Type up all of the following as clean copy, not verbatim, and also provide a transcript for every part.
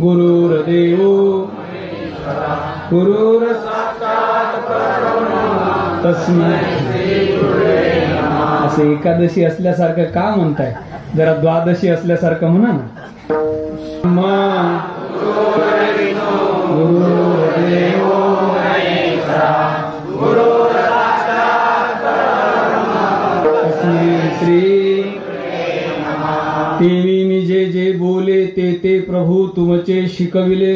गुरुर्देवो गुरुर्साक्षात् परब्रह्म तस्मै श्री गुरवे नमः. असे एकादशी असल्यासारखं का म्हणताय? जरा द्वादशी असल्यासारखं म्हणा ना. गुरुर्देवो महेश्वरा गुरुर्साक्षात् परब्रह्म तस्मै श्री तेनी निजे जे बोले ते प्रभू तुमचे शिकविले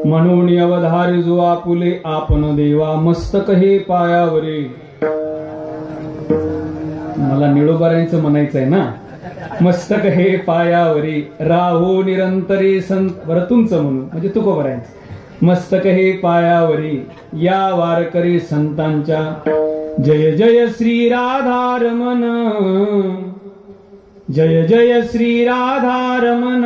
म्हणून अवधारी जो आपुले आपण देवा मस्तक हे पायावरे. मला निळोबारांचं म्हणायचंय ना. मस्तक हे पायावरी राहो निरंतरे संत बरं तुमचं म्हणून म्हणजे तुकोबरांचं. मस्तक हे पायावरी या वारकरी संतांच्या जय जय श्री राधारमण जय जय श्री राधारमण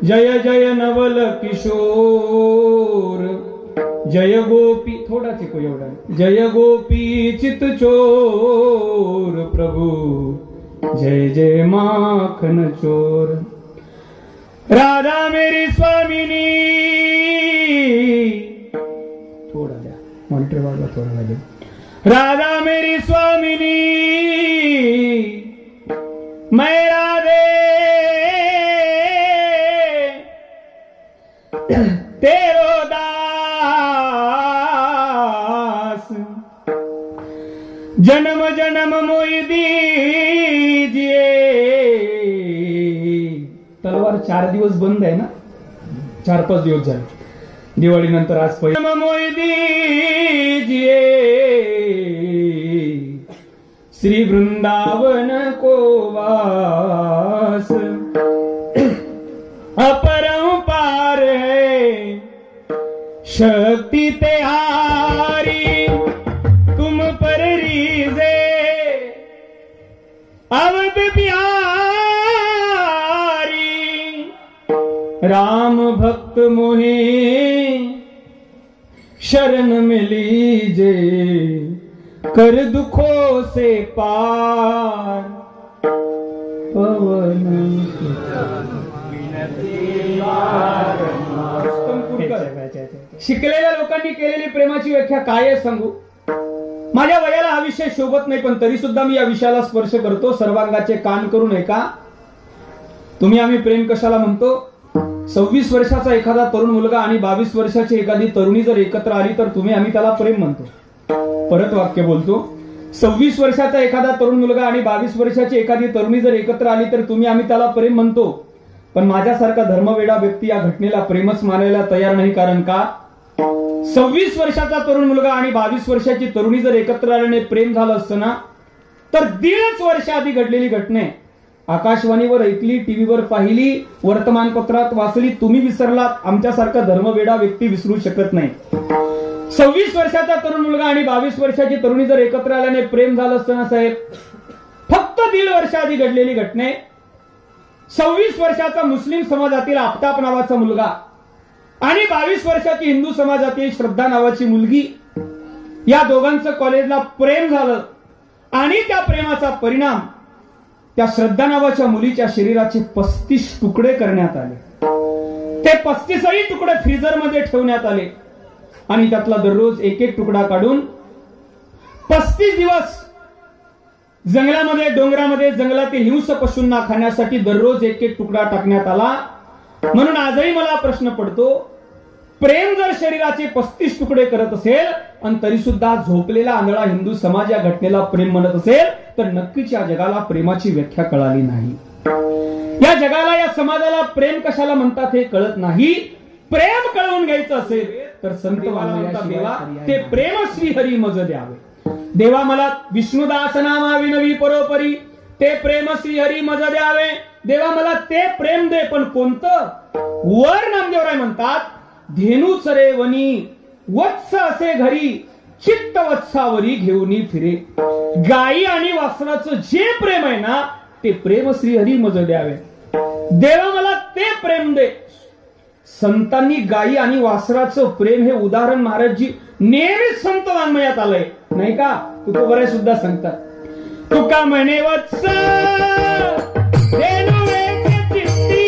जय जय नवल किशोर जय गोपी थोडाच को एवढा जय गोपी चितचोर प्रभू जय जय माखन चोर. राधा मेरी स्वामिनी थोड़ा द्या मॉनिटर वाढवा थोडा लागेल. राधा मेरी स्वामिनी मैं राधे तेरो दास जन्म जन्म मोई दीजिए. तलवार 4 दिवस बंद आहे ना. 4-5 दिवस झाले. दिवाळी नंतर आज पहिला मोई दीजिए श्री वृंदावन को वास. अपरंपार है शक्ति तेहारी तुम पर रीजे अवध बिहारी. राम भक्त मोहे शरण में लीजे कर दुखों से पार. पवन शिकलेल्या लोकांनी केलेली प्रेमाची व्याख्या काय सांगू. माझ्या वयाला हा विषय शोभत नाही पण तरी सुद्धा मी या विषयाला स्पर्श करतो. सर्वांगाचे कान करून ऐका. तुम्ही आम्ही प्रेम कशाला म्हणतो? 26 वर्षाचा एखादा तरुण मुलगा आणि 22 वर्षाची एखादी तरुणी जर एकत्र आली तर तुम्ही आम्ही त्याला प्रेम म्हणतो. परत वाक्य बोलतो. 26 वर्षाचा एखादा तरुण मुलगा आणि 22 वर्षाची एखादी तरुणी जर एकत्र आली तर तुम्ही आम्ही त्याला प्रेम म्हणतो. पण माझ्यासारखा धर्मवेडा व्यक्ती या घटनेला प्रेमच मानायला तयार नाही. कारण का? 26 वर्षाचा तरुण मुलगा आणि 22 वर्षाची तरुणी जर एकत्र आल्याने प्रेम झालं असतं ना तर 1.5 वर्ष आधी घडलेली घटना आकाशवाणीवर ऐकली, टीव्हीवर पाहिली, वर्तमानपत्रात वाचली, तुम्ही विसरलात. आमच्यासारखा धर्मवेडा व्यक्ती विसरू शकत नाही. 26 वर्षाचा तरुण मुलगा आणि 22 वर्षाची तरुणी जर एकत्र आल्याने प्रेम झालं असतं ना साहेब. फक्त 1.5 वर्ष आधी घडलेली घटना. 26 वर्षाचा मुस्लिम समाजातील आफताब नावाचा मुलगा आणि 22 वर्षाची हिंदू समाजातील श्रद्धा नावाची मुलगी या दोघांचं कॉलेजला प्रेम झालं आणि त्या प्रेमाचा परिणाम त्या श्रद्धा नावाच्या मुलीच्या शरीराचे 35 तुकडे करण्यात आले. ते 35ही तुकडे फ्रीजरमध्ये ठेवण्यात आले आणि त्यातला दररोज एक तुकडा काढून 35 दिवस जंगलामध्ये डोंगरामध्ये जंगलातील हिंस्र पशूंना खाण्यासाठी दररोज एक तुकडा टाकण्यात आला. म्हणून आजही मला प्रश्न पडतो, प्रेम जर शरीराचे 35 तुकडे करत असेल आणि तरी सुद्धा झोपलेला आंधळा हिंदू समाज या घटनेला प्रेम म्हणत असेल तर नक्कीच या जगाला प्रेमाची व्याख्या कळाली नाही. या जगाला या समाजाला प्रेम कशाला म्हणतात हे कळत नाही. प्रेम कळवून घ्यायचं असेल तर संत देवा ते प्रेम श्री हरी मज द्यावे. देवा मला विष्णुदास नामा विनवी परोपरी ते प्रेम श्री हरी मज द्यावे. देवा मला ते प्रेम दे. पण कोणतं? वर नामदेवराय म्हणतात धेनूच रे वनी वत्स असे घरी चित्त वत्सावरी घेऊनी फिरे. गायी आणि वासराचं जे प्रेम आहे ना ते प्रेम श्री हरी मज द्यावे. देवा मला ते प्रेम दे. संतांनी गायी आणि वासराचं प्रेम हे उदाहरण महाराजजी नेहमीच संत वाङ्मयात आलंय नाही का? तुकोबराय सुद्धा सांगतात. तुका म्हणे वत्स धेनू एक चित्ती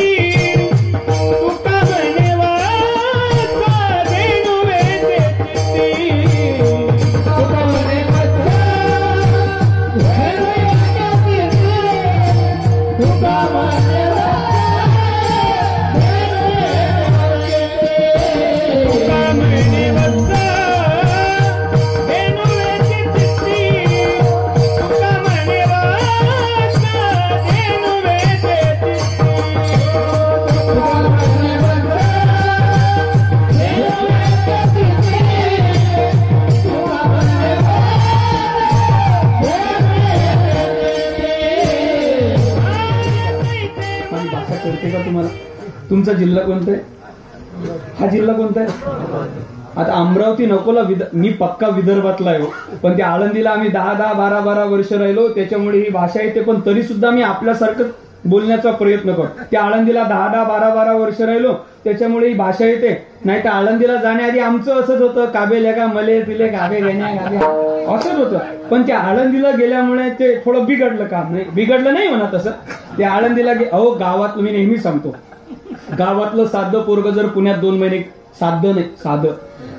तुमचा जिल्हा कोणता आहे? हा जिल्हा कोणता आहे? आता अमरावती नकोला मी पक्का विदर्भातला आहे, पण त्या आळंदीला आम्ही 10-10, 12-12 वर्ष राहिलो, त्याच्यामुळे ही भाषा येते. पण तरी सुद्धा मी आपल्यासारखं बोलण्याचा प्रयत्न करतो. त्या आळंदीला 10-10, 12-12 वर्ष राहिलो, त्याच्यामुळे ही भाषा येते. नाही तर आळंदीला जाण्याआधी आमचं असंच होतं, काबे लेगा मले तिले गाबे घेण्या गाबे असंच होतं. पण त्या आळंदीला गेल्यामुळे ते थोडं बिघडलं काम. नाही बिघडलं नाही म्हणा तसं. ते आळंदीला अहो गावात मी नेहमी सांगतो, गावातलं साधं पोरग जर पुण्यात 2 महिने, साधं नाही साधं,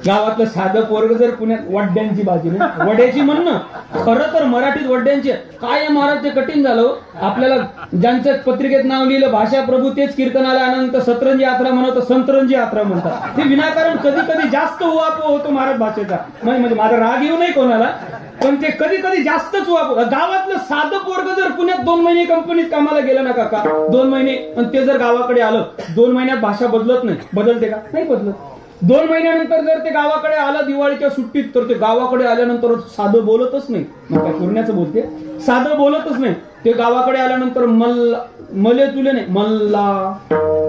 गावातलं साधं पोरग जर पुण्यात वड्यांची भाजी नाही, वड्याची म्हणणं खरं तर मराठीत वड्यांचे काय महाराज ते कठीण झालं. आपल्याला ज्यांच्या पत्रिकेत नाव लिहिलं भाषा प्रभू तेच कीर्तनाला अनंत सतरंजी यात्रा म्हणत संतरंजी यात्रा म्हणतात. ते विनाकारण कधी कधी जास्त उहापोह होतो महाराज भाषेचा. म्हणजे माझा राग येऊ नाही कोणाला, पण ते कधी कधी जास्तच उहापोह. गावातलं साधं पोरग जर पुण्यात 2 महिने कंपनीत कामाला गेलं ना काका, 2 महिने, आणि ते जर गावाकडे आलं 2 महिन्यात भाषा बदलत नाही. बदलते का? नाही बदलत. 2 महिन्यानंतर जर ते गावाकडे आलं दिवाळीच्या सुट्टीत, तर ते गावाकडे आल्यानंतर साधं बोलतच नाही. मग काय पुण्याचं बोलते, साधं बोलतच नाही. ते गावाकडे आल्यानंतर मले तुले नाही, मल्ला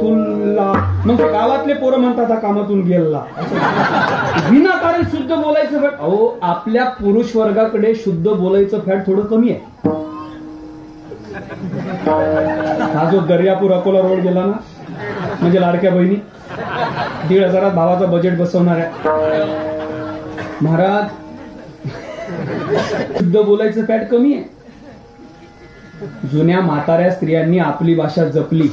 तुल्ला. मग ते गावातले पोरं म्हणतात कामातून गेला. विनाकारण शुद्ध बोलायचं फॅट. अहो आपल्या पुरुष वर्गाकडे शुद्ध बोलायचं फॅट थोडं कमी आहे. हा जो दर्यापूर अकोला रोड गेला ना, म्हणजे लाडक्या बहिणी 1,500 भावाचं बजेट बसवणार आहे महाराज. शुद्ध बोलायचं फॅट कमी आहे. जुन्या म्हाताऱ्या स्त्रियांनी आपली भाषा जपली,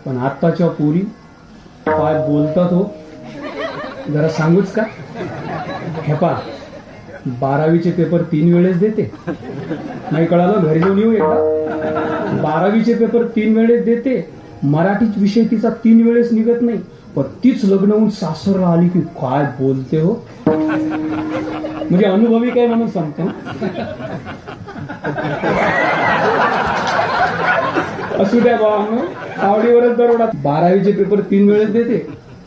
पण आत्ताच्या पोरी काय बोलतात हो, जरा सांगूच का? हे पहा, 12वीचे पेपर 3 वेळेस देते. नाही कळालं? घरी जाऊन येऊ एकदा. 12वीचे पेपर 3 वेळेस देते. मराठीच विषय तिचा 3 वेळेस निघत नाही. पण तीच लग्न होऊन सासरला आली की काय बोलते हो. म्हणजे अनुभवी काय म्हणून सांगतो. असू द्या बाबा, आवडीवरच दरोडा. 12वीचे पेपर 3 वेळेस देते,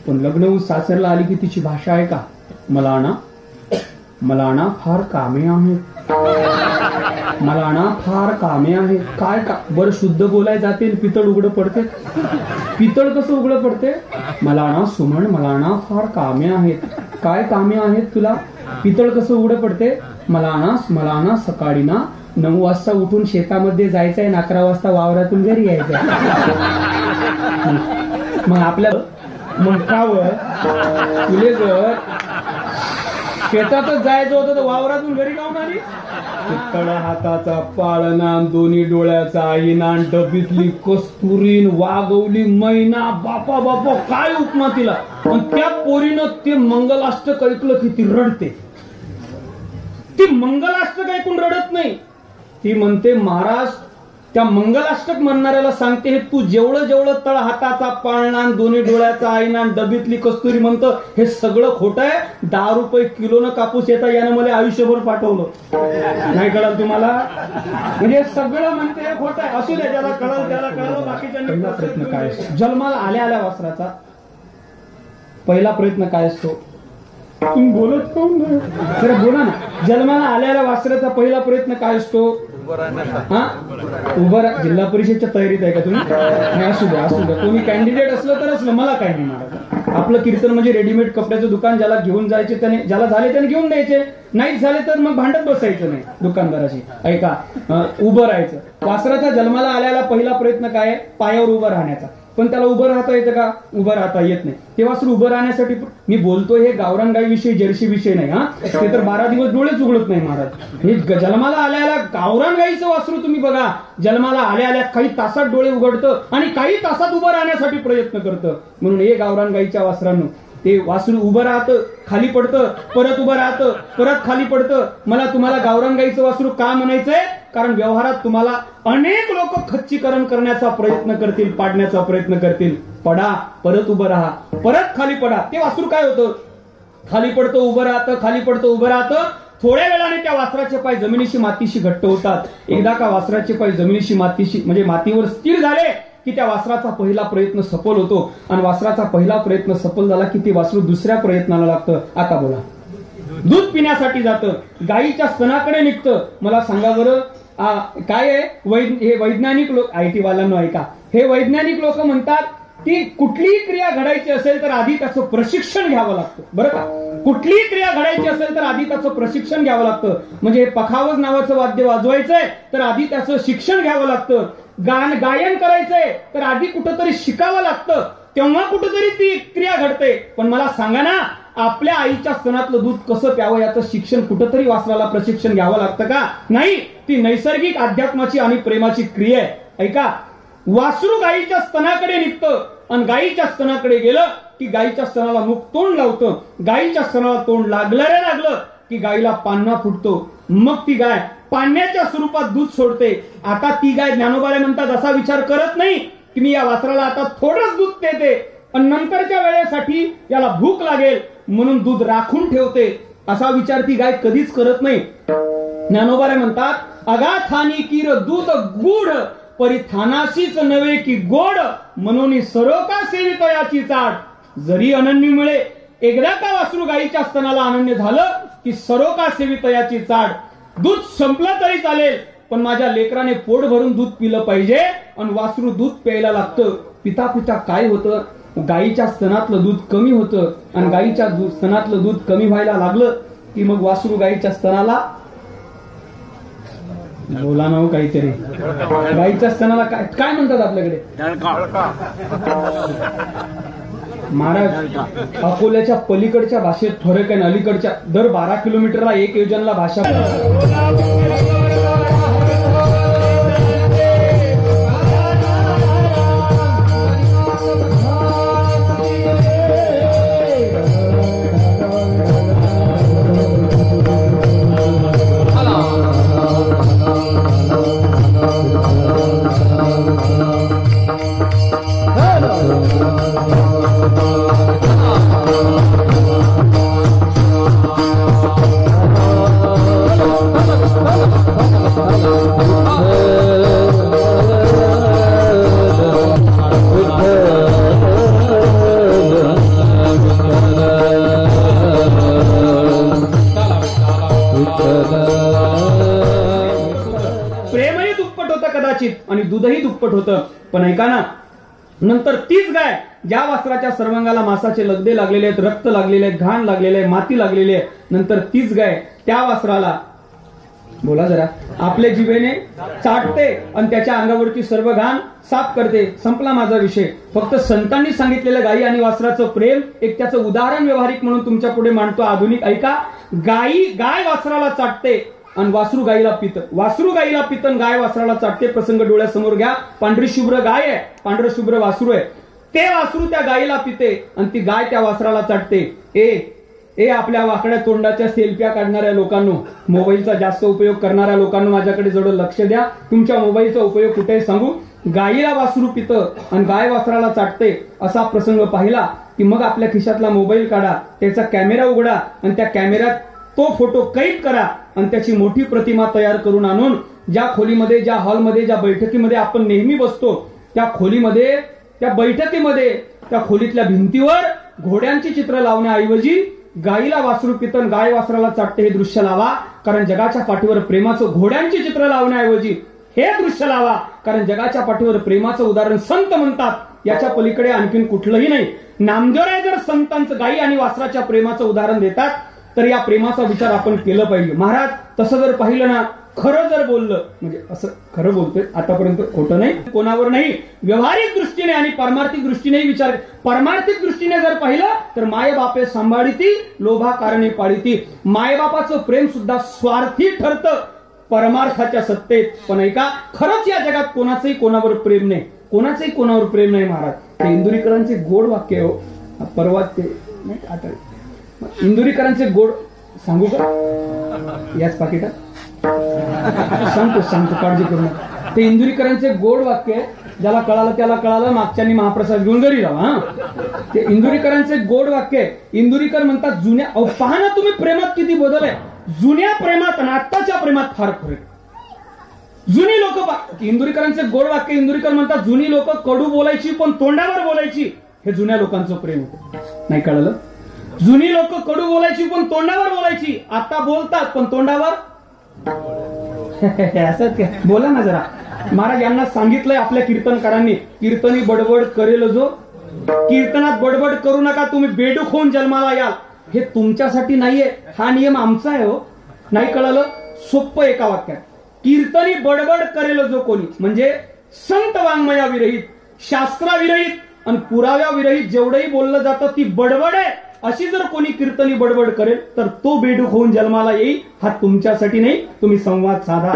पण लग्न होऊन सासरला आली की तिची भाषा आहे का? मला ना फार कामे आहेत, मला ना फार कामे आहेत. काय का बरं शुद्ध बोलाय जाते, पितळ उघडं पडते. पितळ कसं उघडं पडते? मला ना सुमन, मला ना फार कामे आहेत. काय कामे आहेत तुला? पितळ कसं उघडं पडते? मला ना सकाळी ना 9 वाजता उठून शेतामध्ये जायचंय, 11 वाजता वावरातून घरी यायचंय. मग आपल्या मंत्रावर तुले जर शेतातच जायचं होतं तर वावरातून घरी जाऊन आली. तळ हाताचा पाळणा, दोन्ही डोळ्याचा आईना, डबीतली कस्तुरीन, वागवली मैना, बापा बापा काय उपमा तिला. पण त्या पोरीनं ते मंगलाष्टक ऐकलं की ती रडते. ती मंगलाष्टक ऐकून रडत नाही, ती म्हणते महाराज त्या मंगलाष्टक म्हणणाऱ्याला सांगते, हे तू जेवढं जेवढं तळ हाताचा पाळणा, दोन्ही डोळ्याचा आईना, डबीतली कस्तुरी म्हणतं, हे सगळं खोटं आहे. 10 रुपये किलोनं कापूस येता यानं मला आयुष्यभर पाठवलं. नाही कळलं तुम्हाला? म्हणजे सगळं म्हणते हे खोटं आहे. असू द्या, ज्याला कळलं त्याला कळलं. बाकीच्या प्रयत्न काय असतो? जन्माला आल्या वासराचा पहिला प्रयत्न काय असतो? तुम्ही बोलत काऊन नाही? जरा बोला ना. जन्माला आल्या वासराचा पहिला प्रयत्न काय असतो? उभं राहा. जिल्हा परिषदच्या तयारीत आहे का तुम्ही? नाही, असू द्या असू द्या. कोणी कॅन्डिडेट असलं तर असलं, मला काय नाही मारायचं. आपलं कीर्तन म्हणजे रेडीमेड कपड्याचं दुकान. ज्याला घेऊन जायचे त्याने, ज्याला झाले त्याने घेऊन द्यायचे, नाही झाले तर मग भांडत बसायचं नाही दुकानदाराशी. ऐका, उभं राहायचं. वासराचा जन्माला आल्याला पहिला प्रयत्न काय? पायावर उभं राहण्याचा. पण त्याला उभं राहता येतं का? उभं राहता येत नाही. ते वासरू उभं राहण्यासाठी, मी बोलतोय हे गावरान गाई विषयी, जर्सी विषय नाही. हा, ते तर 12 दिवस डोळेच उघडत नाही महाराज. हे जन्माला आल्याला गावरान गाईचं वासरू तुम्ही बघा, जन्माला आल्या काही तासात डोळे उघडतं आणि काही तासात उभं राहण्यासाठी प्रयत्न करतं. म्हणून हे गावरान गाईच्या वासरांनो, ते वासरू उभं राहतं, खाली पडतं, परत उभं राहतं, परत खाली पडतं. मला तुम्हाला गावरान गाईचं वासरू का म्हणायचंय? कारण व्यवहारात तुम्हाला अनेक लोक खच्चीकरण करण्याचा प्रयत्न करतील, पाडण्याचा प्रयत्न करतील. पडा, परत उभं राहा, परत खाली पडा. ते वासरू काय होतं? खाली पडतं, उभं राहतं, खाली पडतं, उभं राहतं. थोड्या वेळाने त्या वासराचे पाय जमिनीशी मातीशी घट्ट होतात. एकदा का वासराचे पाय जमिनीशी मातीशी म्हणजे मातीवर स्थिर झाले की त्या वासराचा पहिला प्रयत्न सफल होतो. आणि वासराचा पहिला प्रयत्न सफल झाला की ते वासरू दुसऱ्या प्रयत्नाला लागतं. आता बोला, दूध पिण्यासाठी जातं, गाईच्या स्तनाकडे निघतं. मला सांगा बरं, काय आहे? हे वैज्ञानिक लोक, IT वाल्यांनो ऐका, हे वैज्ञानिक लोक म्हणतात की कुठलीही क्रिया घडायची असेल तर आधी त्याचं प्रशिक्षण घ्यावं लागतं, बरं का. कुठलीही क्रिया घडायची असेल तर आधी त्याचं प्रशिक्षण घ्यावं लागतं. म्हणजे पखावज नावाचं वाद्य वाजवायचंय तर आधी त्याचं शिक्षण घ्यावं लागतं. गायन करायचंय तर आधी कुठंतरी शिकावं लागतं, तेव्हा कुठंतरी ती क्रिया घडते. पण मला सांगा ना, आपल्या आईच्या स्तनातलं दूध कसं प्यावं याचं शिक्षण कुठंतरी वासराला प्रशिक्षण घ्यावं लागतं का? नाही. ती नैसर्गिक अध्यात्माची आणि प्रेमाची क्रिया आहे. ऐका, वासरू गाईच्या स्तनाकडे निघतं आणि गाईच्या स्तनाकडे गेलं की गाईच्या स्तनाला मुख तोंड लावतं. गाईच्या स्तनाला तोंड लागलं की गाईला पान्हा फुटतो. मग ती गाय पाण्याच्या स्वरूपात दूध सोडते. आता ती गाय ज्ञानोबाला म्हणतात असा विचार करत नाही की मी या वासराला आता थोडंच दूध देते आणि नंतरच्या वेळेसाठी याला भूक लागेल म्हणून दूध राखून ठेवते, असा विचार ती गाय कधीच करत नाही. ज्ञानोबाला म्हणतात अगाथानी कीर दूध गूढ परिथानाशीच नव्हे की गोड म्हणून सरोका सेवित याची चाड. जरी अनन्य मिळे एकदा का वासरू गाईच्या स्तनाला अनन्य झालं की सरोका सेवित याची चाड. दूध संपलं तरी चालेल पण माझ्या लेकराने पोट भरून दूध पिलं पाहिजे आणि वासरू दूध प्यायला लागतं. पिता पिता काय होतं, गाईच्या स्तनातलं दूध कमी होतं आणि गाईच्या स्तनातलं दूध कमी व्हायला लागलं की मग वासरू गाईच्या स्तनाला बोला ना काहीतरी, गाईच्या स्तनाला काय म्हणतात आपल्याकडे महाराज. अकोल्याच्या पलीकडच्या भाषेत फरक आहे, अलीकडच्या दर 12 किलोमीटरला एक योजनला भाषा. प्रेमही दुप्पट होतं कदाचित आणि दूधही दुप्पट होतं. पण ऐका ना, नंतर तीच गाय ज्या वासराच्या सर्वांगाला मासाचे लगदे लागलेले आहेत, रक्त लागलेले आहेत, घाण लागलेले आहे, माती लागलेली आहे, नंतर तीच गाय त्या वासराला बोला जरा आपल्या जिभेने चाटते आणि त्याच्या अंगावरची सर्व घाण साफ करते. संपला माझा विषय. फक्त संतांनी सांगितलेलं गायी आणि वासराचं प्रेम एक त्याचं उदाहरण व्यवहारिक म्हणून तुमच्या पुढे मांडतो आधुनिक. ऐका, गाय वासराला चाटते आणि वासरू गाईला पितं. वासरू गाईला पितं, गाय वासराला चाटते. प्रसंग डोळ्यासमोर घ्या. पांढरी शुभ्र गाय आहे, पांढरं शुभ्र वासरू आहे. ते वासरू त्या गाईला पिते आणि ती गाय त्या वासराला चाटते. ए आपल्या वाकड्या तोंडाच्या सेल्फ्या काढणाऱ्या लोकांनो, मोबाईलचा जास्त उपयोग करणाऱ्या लोकांनो माझ्याकडे जवळ लक्ष द्या. तुमच्या मोबाईलचा उपयोग कुठे सांगू. गाईला वासरू पितं आणि गाय वासराला चाटते असा प्रसंग पाहिला की मग आपल्या खिशातला मोबाईल काढा, त्याचा कॅमेरा उघडा आणि त्या कॅमेऱ्यात तो फोटो कैद करा आणि त्याची मोठी प्रतिमा तयार करून आणून ज्या खोलीमध्ये, ज्या हॉलमध्ये, ज्या बैठकीमध्ये आपण नेहमी बसतो त्या खोलीमध्ये, त्या बैठकीमध्ये, त्या खोलीतल्या भिंतीवर घोड्यांची चित्र लावण्याऐवजी गाईला वासरू पितन गाय वासराला चाटते हे दृश्य लावा. कारण जगाच्या पाठीवर प्रेमाचं घोड्यांची चित्र लावण्याऐवजी हे दृश्य लावा. कारण जगाच्या पाठीवर प्रेमाचं उदाहरण संत म्हणतात, याच्या पलीकडे आणखीन कुठलंही नाही. नामदेवराय जर संतांचं गाई आणि वासराच्या प्रेमाचं उदाहरण देतात तर या प्रेमाचा विचार आपण केलं पाहिजे. महाराज तसं जर पाहिलं ना, खरं जर बोललं म्हणजे असं खरं बोलतोय आतापर्यंत, खोटं नाही, कोणावर नाही, व्यवहारिक दृष्टीने आणि पारमार्थिक दृष्टीने विचार. पारमार्थिक दृष्टीने जर पाहिलं तर मायबापे सांभाळीती, लोभा कारणे पाळीती. मायबापाचं प्रेम सुद्धा स्वार्थी ठरतं परमार्थाच्या सत्तेत. पण ऐका, खरंच या जगात कोणाचंही कोणावर प्रेम नाही, कोणाचंही कोणावर प्रेम नाही. महाराज ते इंदुरीकरांचे गोड वाक्य हो, परवा ते नाही आता इंदुरीकरांचे गोड सांगू का याच पाकिटात सांगतो काळजी करू नका. ते इंदुरीकरांचे गोड वाक्य आहे, ज्याला कळालं त्याला कळालं, मागच्यांनी महाप्रसाद घेऊन घरी जावा. ते इंदुरीकरांचे गोड वाक्य आहे. इंदुरीकर म्हणतात जुन्या, पहा ना तुम्ही प्रेमात किती बदल आहे. जुन्या प्रेमात आणि आत्ताच्या प्रेमात फार फरक. जुनी लोक, इंदुरीकरांचे गोड वाक्य, इंदुरीकर म्हणतात जुनी लोक कडू बोलायची पण तोंडावर बोलायची, हे जुन्या लोकांचं प्रेम होतं. नाही कळलं? जुनी लोक कडू बोलायची पण तोंडावर बोलायची, आता बोलतात पण तोंडावर असंच काय. बोला ना जरा. महाराज यांना सांगितलंय आपल्या कीर्तनकारांनी, कीर्तनी बडबड करेल जो कीर्तनात बडबड करू नका, तुम्ही बेडूक होऊन जन्माला याल, हे तुमच्यासाठी नाहीये, हा नियम आमचा आहे हो. नाही कळलं? सोप्प एका वाक्यात, कीर्तनी बडबड करेल जो कोणी, म्हणजे संत वाङ्मयाविरहित, शास्त्राविरहित आणि पुराव्याविरहित जेवढंही बोललं जातं ती बडबड आहे, अशी जर कोणी कीर्तनी बडबड करेल तर तो बेडूक होऊन जन्माला येईल. हा तुमच्यासाठी नाही, तुम्ही संवाद साधा,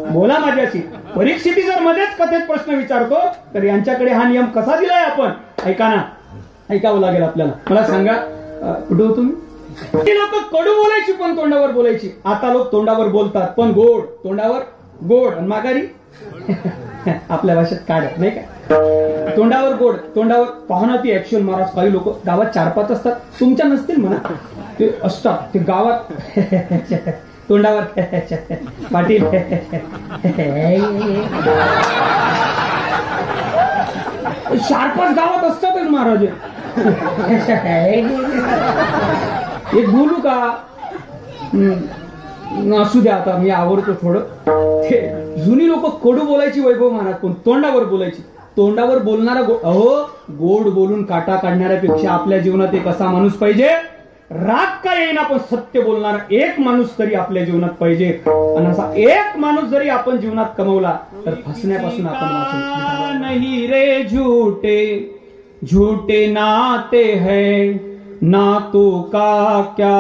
बोला माझ्याशी. परीक्षिती जर मध्येच कथेत प्रश्न विचारतो तर यांच्याकडे हा नियम कसा दिलाय आपण? ऐका ना, ऐकावं लागेल आपल्याला. मला सांगा, कुठे हो तुम्ही? ती लोक कडू बोलायची पण तोंडावर बोलायची. आता लोक तोंडावर बोलतात पण गोड, तोंडावर गोड आणि माघारी आपल्या भाषेत काढ, नाही का? तोंडावर गोड, तोंडावर पाहणं ती ऍक्शन. महाराज, काही लोक गावात 4-5 असतात, तुमच्या नसतील म्हणा, ते असतात ते गावात तोंडावर पाटील 4-5 गावात असतातच महाराज. एक बोलू का? असू द्या, आता मी आवडतो थोडं. जुनी लोक कडू बोलायची वैभव महाराज, पण तोंडावर बोलायची. तोंडावर बोलणारा गोड बोलून काटा काढणाऱ्यापेक्षा आपल्या जीवनात एक असा माणूस पाहिजे, राग का येईना पण सत्य बोलणारा एक माणूस तरी आपल्या जीवनात पाहिजे. आणि असा एक माणूस जरी आपण जीवनात कमवला तर फसण्यापासून आपण वाचू. नाही रे झूठे झूठे नाते है, नातों का क्या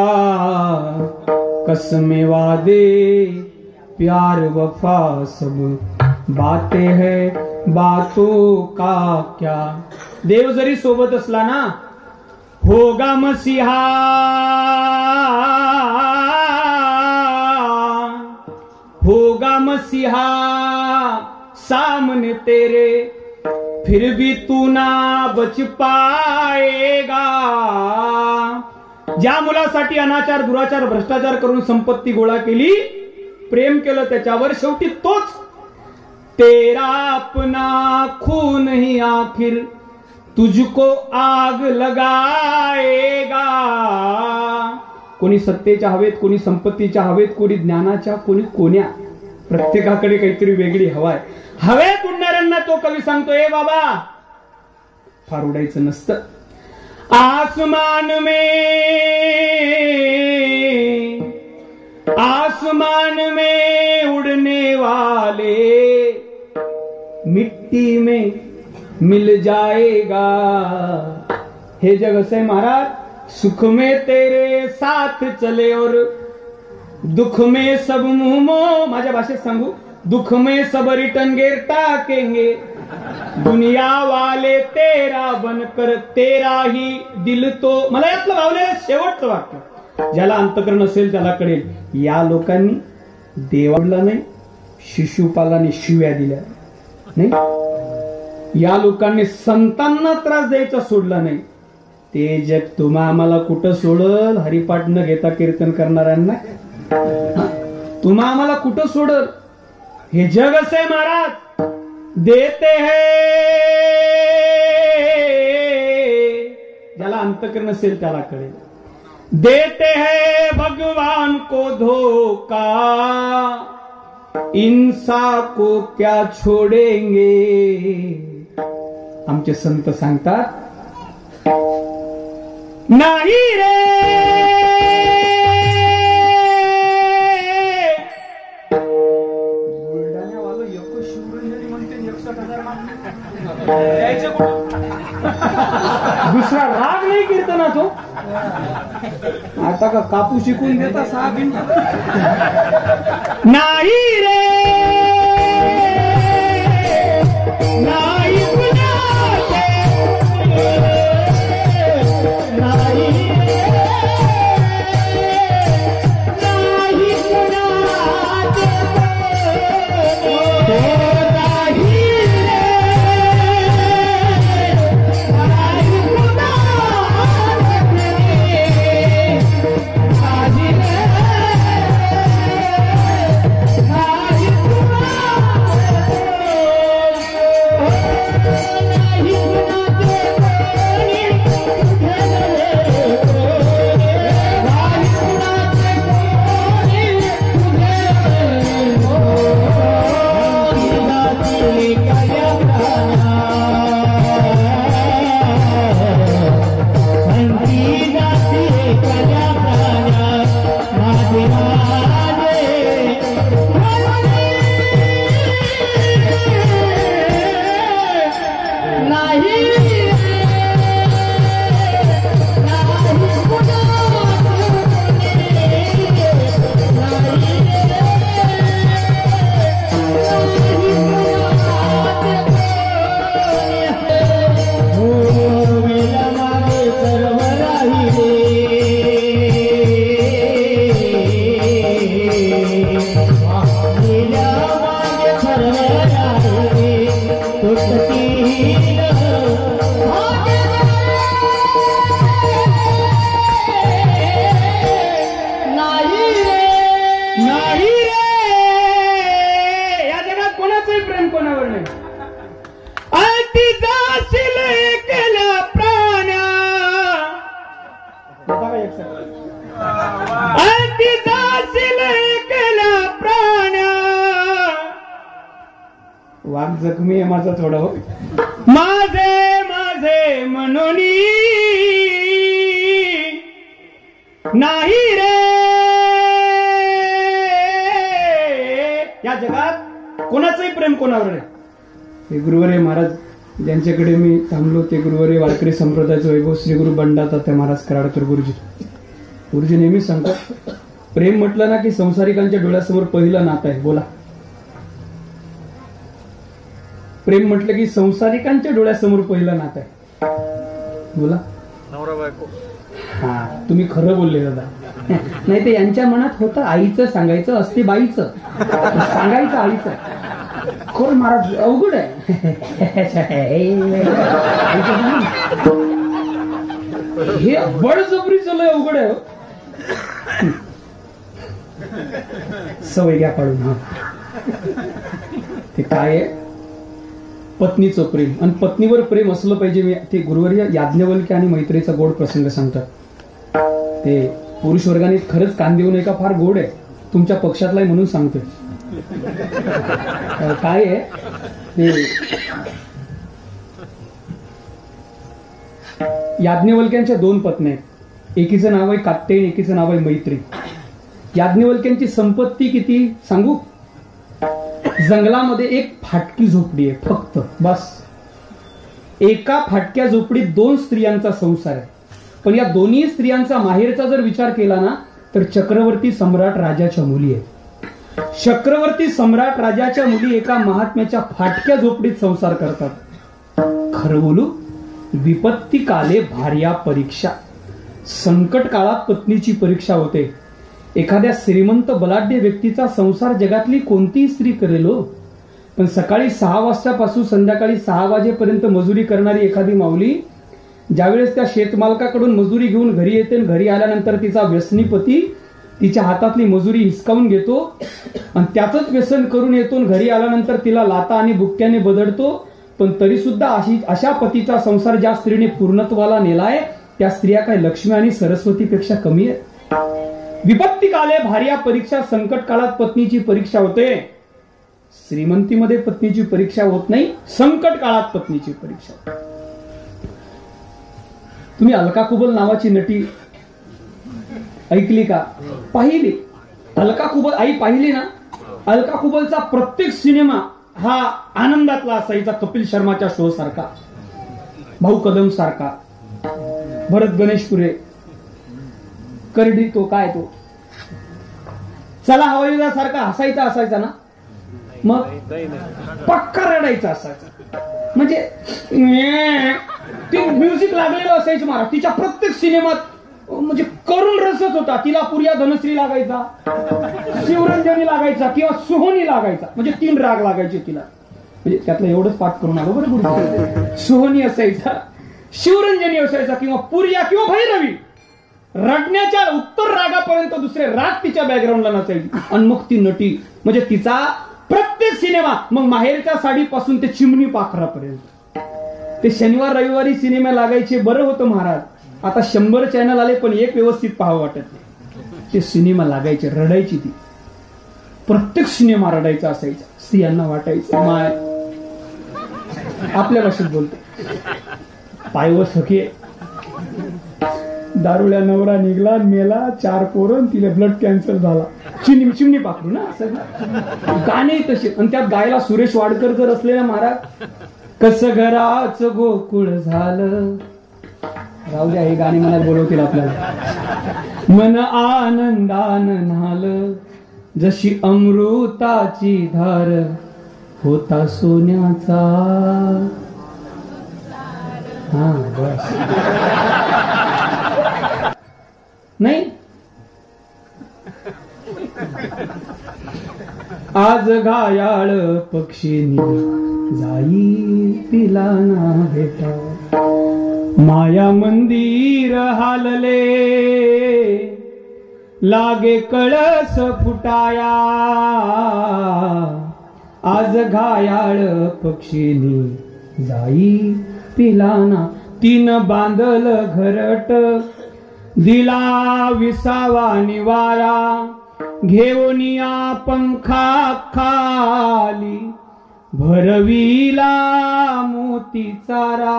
कसमें वादे, प्यार वफा सब बातें है, बातों का क्या. देव जरी सोबत असला ना, होगा मसीहा होगा मसीहा सामने तेरे, फिर भी तू ना बच पाएगा. ज्या मुलासाठी अनाचार, दुराचार, भ्रष्टाचार करून संपत्ती गोळा केली, प्रेम केलं त्याच्यावर, शेवटी तोच तेरा अपना खून ही आखिर तुझको आग लगाएगा. कोणी सत्तेच्या हवेत, कोणी संपत्तीच्या हवेत, कोणी ज्ञानाच्या, कोणी कोण्या. प्रत्येकाकडे काहीतरी वेगळी हवा आहे. हवेत उडणाऱ्यांना तो कवी सांगतो, ए बाबा, फार उडायचं नसतं. आसमान में उड़ने वाले मिट्टी में मिल जाएगा. हे जग असं आहे महाराज, सुख में तेरे साथ चले और दुख में सब मुंह, माझ्या भाषेत सांगू, दुख में सब रिटर्न गेर टाकेंगे. दुनिया वाले तेरा बनकर तेरा ही दिल तो. मला यातलं लावलेलं शेवटचं वाक्य, ज्याला अंतकरण असेल त्याला कळेल. या लोकांनी देवाला नाही, शिशुपालाने शिव्या दिल्या नाही. या लोकांनी संतांना त्रास द्यायचा सोडला नाही. ते जग तुम्हा आम्हाला कुठं सोडल? हरिपाठ न घेता कीर्तन करणाऱ्यांना तुम्हा आम्हाला कुठं सोडल? हे जग असे महाराज, देते है, ज्याला अंतकरण असेल त्याला कळेल. देते है भगवान को धोखा, इंसा को क्या छोडेंगे. आमचे संत सांगतात, नाही रे बुलढाण्यावालं एक शिवरंजनी म्हणते 61,000 द्यायचे कुठं? दुसरा राग नाही कीर्तनात हो. आता का कापू शिकून देता 6 मिनिट. नाही रे नाही पुण्याचे, नाही नाही पुण्याचे, जखमी आहे माझा थोडा हो. माझे माझे मनोनी नाही रे, या जगात कोणाचंही प्रेम कोणावर आहे. हे गुरुवर्य महाराज ज्यांच्याकडे मी थांबलो ते गुरुवर्य वारकरी संप्रदायाचे वैभव श्री गुरु बंडा तात्या महाराज कराडकर गुरुजी नेहमी सांगतात, प्रेम म्हटलं ना की संसारिकांच्या डोळ्यासमोर पहिलं नातं आहे. बोला, प्रेम म्हटलं की संसारिकांच्या डोळ्यासमोर पहिलं नातं आहे. बोला, नवरा बायको. हा, तुम्ही खरं बोलले दादा. नाही ते यांच्या मनात होतं आईचं सांगायचं असते बाईचं, सांगायचं आईचं. कोण महाराज अवघड आहे. हे बळजबरीचं लय अवघड आहे. सवय घ्या पाडून. हा, ते काय आहे, पत्नीचं प्रेम आणि पत्नीवर प्रेम असलं पाहिजे. मी ते गुरुवर्य याज्ञवल्क्य आणि मैत्रीचा गोड प्रसंग सांगतात. ते पुरुष वर्गाने खरंच कान देऊ नये का, फार गोड आहे. तुमच्या पक्षातला आहे म्हणून सांगतोय. काय आहे ते, याज्ञवल्क्यांच्या 2 पत्नी आहेत. एकीचं नाव आहे कात्यायनी, एकीचं नाव आहे मैत्री. याज्ञवल्क्यांची संपत्ती किती सांगू, जंगलामध्ये एक फाटकी झोपडी आहे फक्त, बस. एका फाटक्या झोपडीत 2 स्त्रियांचा संसार आहे. पण या दोन्ही स्त्रियांचा माहेरचा जर विचार केला ना तर चक्रवर्ती सम्राट राजाच्या मुली आहेत. चक्रवर्ती सम्राट राजाच्या मुली एका महात्म्याच्या फाटक्या झोपडीत संसार करतात. खरं बोलू, विपत्ती काले भार्या परीक्षा. संकट काळात पत्नीची परीक्षा होते. एखाद्या श्रीमंत बलाढ्य व्यक्तीचा संसार जगातली कोणतीही स्त्री करेल हो, पण सकाळी 6 वाजतापासून संध्याकाळी 6 वाजेपर्यंत मजुरी करणारी एखादी माऊली ज्यावेळेस त्या शेतमालकाकडून मजुरी घेऊन घरी येते, घरी आल्यानंतर तिचा व्यसनी पती तिच्या हातातली मजुरी हिसकावून घेतो आणि त्याचंच व्यसन करून येतो. घरी आल्यानंतर तिला लाता आणि बुक्क्याने बदडतो. पण तरी सुद्धा अशा पतीचा संसार ज्या स्त्रीने पूर्णत्वाला नेलाय त्या स्त्रिया काय लक्ष्मी आणि सरस्वतीपेक्षा कमी आहेत. विपत्ती काले भार्या परीक्षा. संकट काळात पत्नीची परीक्षा होते. श्रीमंतीमध्ये पत्नीची परीक्षा होत नाही, संकट काळात पत्नीची परीक्षा होते. तुम्ही अलका कुबल नावाची नटी ऐकली का, पाहिली? अलका कुबल आई पाहिली ना. अलका कुबलचा प्रत्येक सिनेमा हा आनंदातला असायचा. कपिल शर्माच्या शो सारखा, भाऊ कदम सारखा, भरत गणेशपुरे, करडी तो काय तो चला हवाईला सारखा असायचा ना. मग पक्का रडायचा असायचा. म्हणजे ती म्युझिक लागलेलं असायचं महाराज तिच्या प्रत्येक सिनेमात. म्हणजे करुण रसच होता. तिला पुर्या धनश्री लागायचा, शिवरंजनी लागायचा किंवा सुहोनी लागायचा. म्हणजे 3 राग लागायचे तिला. म्हणजे त्यातलं एवढंच पाठ करून आलो बरोबर. सुहोनी असायचा, शिवरंजनी असायचा किंवा पुर्या किंवा भैरवी. रडण्याच्या उत्तर रागापर्यंत दुसरे राग तिच्या बॅकग्राऊंडला नसायची. आणि मग ती नटी म्हणजे तिचा प्रत्येक सिनेमा, मग माहेरच्या साडीपासून ते चिमणी पाखरापर्यंत ते शनिवार रविवारी सिनेमा लागायचे. बरं होतं महाराज, आता 100 चॅनल आले पण एक व्यवस्थित पाहावं वाटत नाही. ते सिनेमा लागायचे, रडायची ती. प्रत्येक सिनेमा रडायचा असायचा. स्त्रियांना वाटायचं माय आपल्या भाषेत बोलते, पायवर सखे दारुल्या नवरा निघला मेला, 4 पोरं, तिला ब्लड कॅन्सर झाला. चिमणी पाखरू ना असं गाणे तसे. आणि त्यात गायला सुरेश वाडकर जर असले ना महाराज, कसं घराच गोकुळ झालं. राहू द्या, हे गाणे मनात बोलवतील आपल्याला. मन आनंदान न्हालं, जशी अमृताची धार होता सोन्याचा. हा बस नाही. आज घायाळ पक्षीनी जाई तिला ना भेटा, माया मंदिर हालले लागे कळस फुटाया. आज घायाळ पक्षीनी जाई तिला ना, तीन बांधल घरट दिला विसावा निवारा. घेऊनिया पंखा खाली भरविला मोती चारा,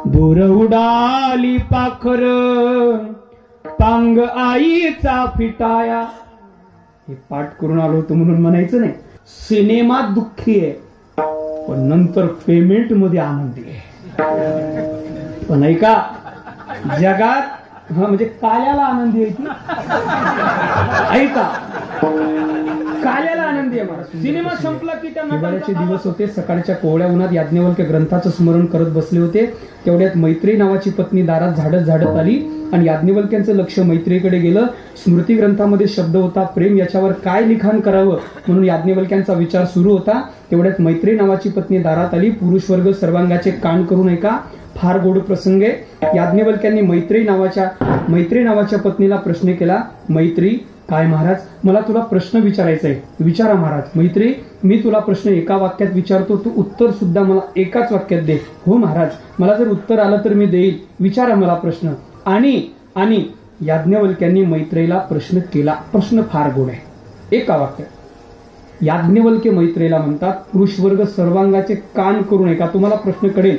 दूर उडाली पाखर, पांग आईचा फिटाया. हे पाठ करून आलो होतो म्हणून म्हणायचं नाही. सिनेमात दुःखी आहे पण नंतर पेमेंट मध्ये आनंदी आहे. पण ऐका, जगात म्हणजे काल्याला आनंदी आहे ती. ऐका, काल्याला आनंदी आहे. महाराज सिनेमा संपला की त्या हिवाळ्याचे दिवस होते. सकाळच्या कोवळ्या उन्हात याज्ञवल्क्य ग्रंथाचं स्मरण करत बसले होते. तेवढ्यात मैत्री नावाची पत्नी दारात झाडत आली आणि याज्ञवल्क्यांचं लक्ष मैत्रीकडे गेलं. स्मृती ग्रंथामध्ये शब्द होता प्रेम, याच्यावर काय लिखाण करावं म्हणून याज्ञवल्क्यांचा विचार सुरू होता. तेवढ्यात मैत्री नावाची पत्नी दारात आली. पुरुष वर्ग सर्वांगाचे कान करून ऐका, फार गोड प्रसंग आहे. याज्ञवल्क्यांनी मैत्री नावाच्या पत्नीला प्रश्न केला. मैत्री, काय महाराज, मला तुला प्रश्न विचारायचा आहे. विचारा महाराज. मैत्री, मी तुला प्रश्न एका वाक्यात विचारतो, तू उत्तर सुद्धा मला एकाच वाक्यात दे. हो महाराज, मला जर उत्तर आलं तर मी देईल. विचारा मला प्रश्न. आणि याज्ञवल्क्यांनी मैत्रीला प्रश्न केला. प्रश्न फार गोड आहे, एका वाक्यात. याज्ञवल्क्य मैत्रीला म्हणतात, पुरुष वर्ग सर्वांगाचे कान करून ऐका, तुम्हाला प्रश्न कळेल.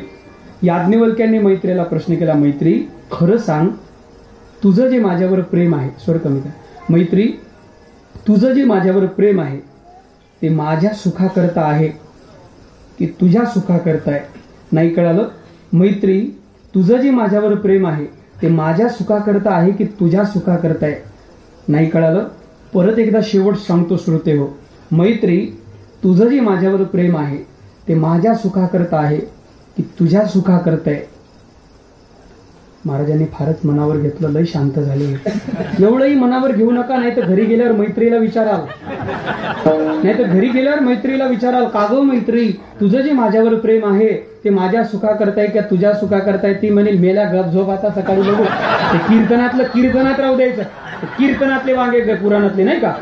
याज्ञवल्क्यांनी मैत्रीला प्रश्न केला. मैत्री, खरं सांग, तुझं जे माझ्यावर प्रेम आहे, स्वर कमी कर. मैत्री, तुझं जे माझ्यावर प्रेम आहे ते माझ्या सुखाकरता आहे की तुझ्या सुखाकरता आहे? नाही कळालं? मैत्री, तुझं जे माझ्यावर प्रेम आहे ते माझ्या सुखाकरता आहे की तुझ्या सुखाकरता आहे? नाही कळालं? परत एकदा शेवट सांगतो श्रोते हो. मैत्री, तुझं जे माझ्यावर प्रेम आहे ते माझ्या सुखाकरता आहे की तुझ्या सुखाकरता आहे? महाराजांनी फारच मनावर घेतलं, लय शांत झाले. एवढंही मनावर घेऊ नका, नाही तर घरी गेल्यावर मैत्रीला विचाराल, का गो मैत्री, तुझं जे माझ्यावर प्रेम आहे ते माझ्या सुखा करताय का तुझ्या सुखा करताय? ती म्हणेल, मेल्या गप झोप, आता सकाळी बघू. कीर्तनात राहू द्यायचं. कीर्तनातले वांगे पुराणातले नाही का,